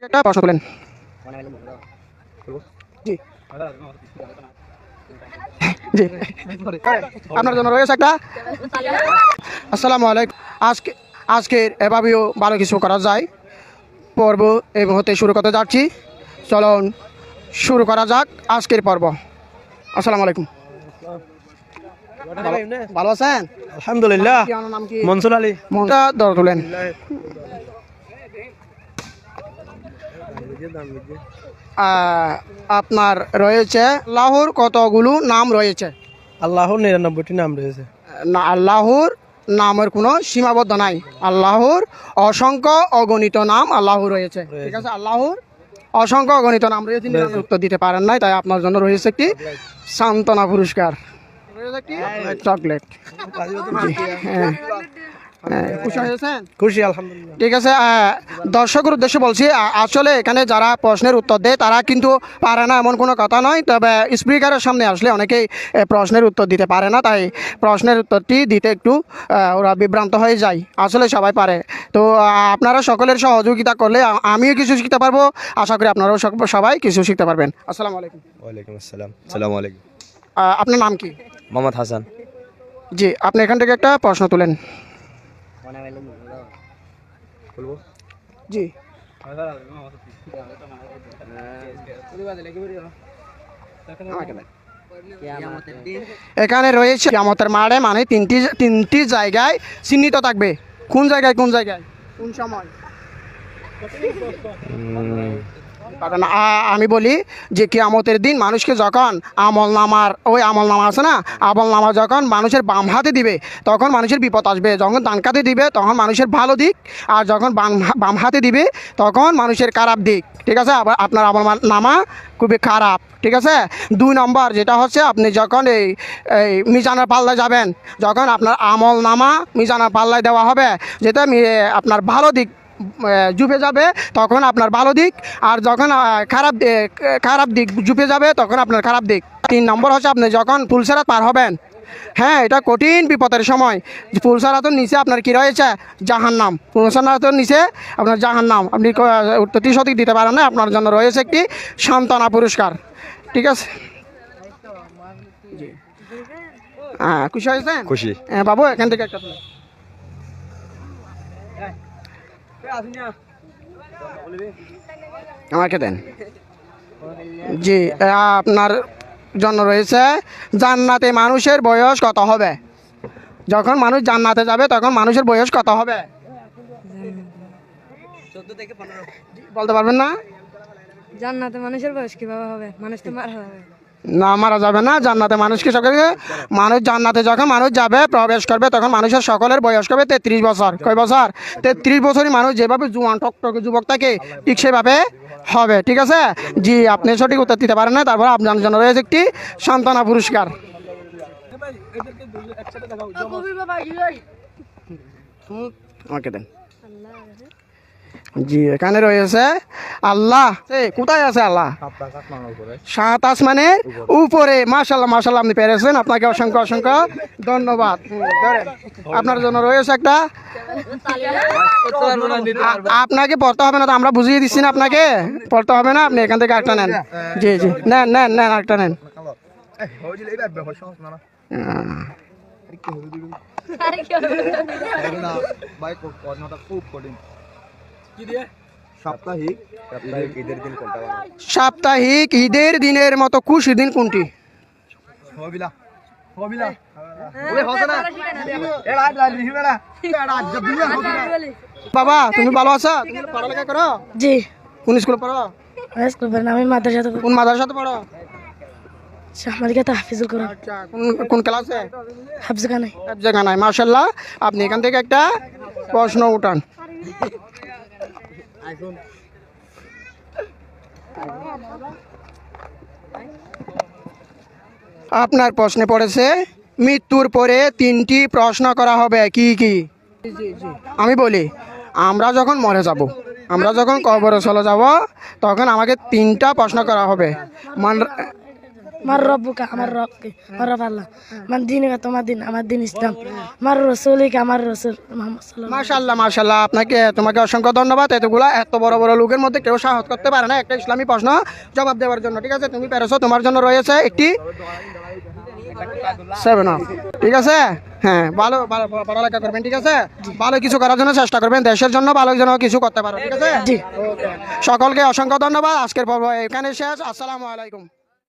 একটা প্রশ্ন তোলেন। জি জি আপনার জন্য রয়েছে একটা। আসসালামু আলাইকুম। আজকের এভাবেও ভালো কিছু করা যায় পর্ব এই মুহূর্তে শুরু করতে যাচ্ছি। চলুন শুরু করা যাক আজকের পর্ব। আসসালামু আলাইকুম। ভালো আছেন? আলহামদুলিল্লাহ। নাম কি? মনসুর আলী। মনটা ধরে তোলেন। আপনার রয়েছে আল্লাহর কতগুলো নাম রয়েছে? আল্লাহর 99টি নাম রয়েছে। না, আল্লাহর নামের কোনো সীমাবদ্ধ নাই। আল্লাহর অসংখ্য অগণিত নাম আল্লাহ রয়েছে। ঠিক আছে, আল্লাহর অসংখ্য অগণিত নাম রয়েছে। উত্তর দিতে পারেন নাই, তাই আপনার জন্য রয়েছে একটি সান্ত্বনা পুরস্কার, চকলেট। খুশি হয়েছেন? খুশি আলহামদুলিল্লাহ। ঠিক আছে, দর্শকের উদ্দেশ্যে বলছি, আসলে এখানে যারা প্রশ্নের উত্তর দেয় তারা কিন্তু পারে না এমন কোনো কথা নয়, তবে স্পিকারের সামনে আসলে অনেকেই প্রশ্নের উত্তর দিতে পারে না, তাই প্রশ্নের উত্তরটি দিতে একটু ওরা বিভ্রান্ত হয়ে যায়। আসলে সবাই পারে, তো আপনারা সকলের সহযোগিতা করলে আমিও কিছু শিখতে পারবো, আশা করি আপনারাও সবাই কিছু শিখতে পারবেন। আসসালামু আলাইকুম। ওয়ালাইকুম আসসালাম। আসসালামু আলাইকুম। আপনার নাম কি? মোহাম্মদ হাসান। জি, আপনি এখান থেকে একটা প্রশ্ন তুলেন। জি, এখানে রয়েছে কিয়ামতের মাঠে মানে তিনটি জায়গায় চিহ্নিত থাকবে। কোন জায়গায় কোন জায়গায় কোন সময়? আমি বলি যে কিয়ামতের দিন মানুষকে যখন আমল নামা আছে না, আমল নামা যখন মানুষের বাম হাতে দিবে তখন মানুষের বিপদ আসবে, যখন ডান হাতে দিবে তখন মানুষের ভালো দিক, আর যখন বাম হাতে দিবে তখন মানুষের খারাপ দিক। ঠিক আছে, আবার আপনার আমল নামা খুবই খারাপ। ঠিক আছে, 2 নম্বর যেটা হচ্ছে, আপনি যখন এই মিজানের পাল্লায় যাবেন, যখন আপনার আমল নামা মিজানের পাল্লায় দেওয়া হবে, যেটা আপনার ভালো দিক জুপে যাবে তখন আপনার ভালো দিক, আর যখন খারাপ দিক জুপে যাবে তখন আপনার খারাপ দিক। 3 নম্বর হচ্ছে, আপনি যখন পুলসেরাত পার হবেন, হ্যাঁ এটা কঠিন বিপদের সময়, পুলসেরাতের নিচে আপনার কি রয়েছে? জাহান্নাম। পুলসেরাতের নিচে আপনার জাহান্নাম। আপনি উত্তরটি সঠিক দিতে পারেন না, আপনার জন্য রয়েছে একটি সান্ত্বনা পুরস্কার। ঠিক আছে, হ্যাঁ খুশি হয়েছেন? খুশি। হ্যাঁ বাবু, এখান থেকে একটা আমাকে দেন। জি, আপনার জন্য রয়েছে, জান্নাতে মানুষের বয়স কত হবে? যখন মানুষ জান্নাতে যাবে তখন মানুষের বয়স কত হবে? 14 থেকে 15। বলতে পারবেন না? জান্নাতে মানুষের বয়স কিভাবে হবে? মানুষ তো মারা যাবে না, মারা যাবে না। জান্নাতে মানুষকে মানুষ জান্নাতে যখন মানুষ যাবে প্রবেশ করবে তখন মানুষের সকলের বয়স হবে 33 বছর। কয় বছর? 33 বছরই মানুষ যেভাবে জুয়ান টকটকে যুবক থাকে ঠিক সেভাবে হবে। ঠিক আছে, জি আপনি সঠিক উত্তর দিতে পারেন না, তারপর আপনার জন্য রয়েছে একটি সান্ত্বনা পুরস্কার। ওকে দেন। জি, এখানে রয়েছে আল্লাহ। কোথায় আছে আল্লাহ? 7 আসমানের উপরে। মাশাআল্লাহ মাশাআল্লাহ, আপনি পেরেছেন, আপনাকে অসংখ্য অসংখ্য ধন্যবাদ। আপনার জন্য রয়েছে একটা, আপনাকে পড়তে হবে না তো, আমরা বুঝিয়ে দিচ্ছি না, আপনাকে পড়তে হবে না, আপনি এখান থেকে একটা নেন। জি জি, নেন নেন নেন, একটা নেন। সাপ্তাহিক ঈদের দিনের মতো খুশি দিন কোনটি? বাবা তুমি ভালো আছো? তুমি পড়ালেখা করো? জি। কোন স্কুলে পড়ো? আমি মাদ্রাসাতে কোন মাদ্রাসাতে পড়ো? শাহমালিকা তাহফিজুল কোরআন। আচ্ছা, কোন ক্লাসে? হাফজাখানায়। মাশাআল্লাহ, আপনি এখান থেকে একটা প্রশ্ন উঠান। আপনার প্রশ্নে পড়েছে, মৃত্যুর পরে 3টি প্রশ্ন করা হবে, কি কি? আমি বলি, আমরা যখন মরে যাব, আমরা যখন কবরে চলে যাব তখন আমাকে 3টা প্রশ্ন করা হবে। আমার রব্বুকা আমার রবকে আমার রব আল্লাহ আমার দিনকে তোমার দিন আমার দিন ইসলাম আমার রসুলিকে আমার রসুল মোহাম্মদ সাল্লাল্লাহু মাশাআল্লাহ মাশাআল্লাহ তোমাকে অসংখ্য ধন্যবাদ। এত বড় বড় লোকের মধ্যে কেউ সাহস করতে পারে না একটা ইসলামী প্রশ্ন জবাব দেওয়ার জন্য। ঠিক আছে, তুমি পেরেছো। তোমার জন্য রয়েছে একটি 7 আপ। ঠিক আছে, হ্যাঁ, ভালো ভালো পড়ালেখা করবেন। ঠিক আছে, ভালো কিছু করার জন্য চেষ্টা করবেন, দেশের জন্য ভালো যেন কিছু করতে পারো। ঠিক আছে, জি। সকলকে অসংখ্য ধন্যবাদ। আজকের পর্ব এখানে শেষ। আসসালামু আলাইকুম।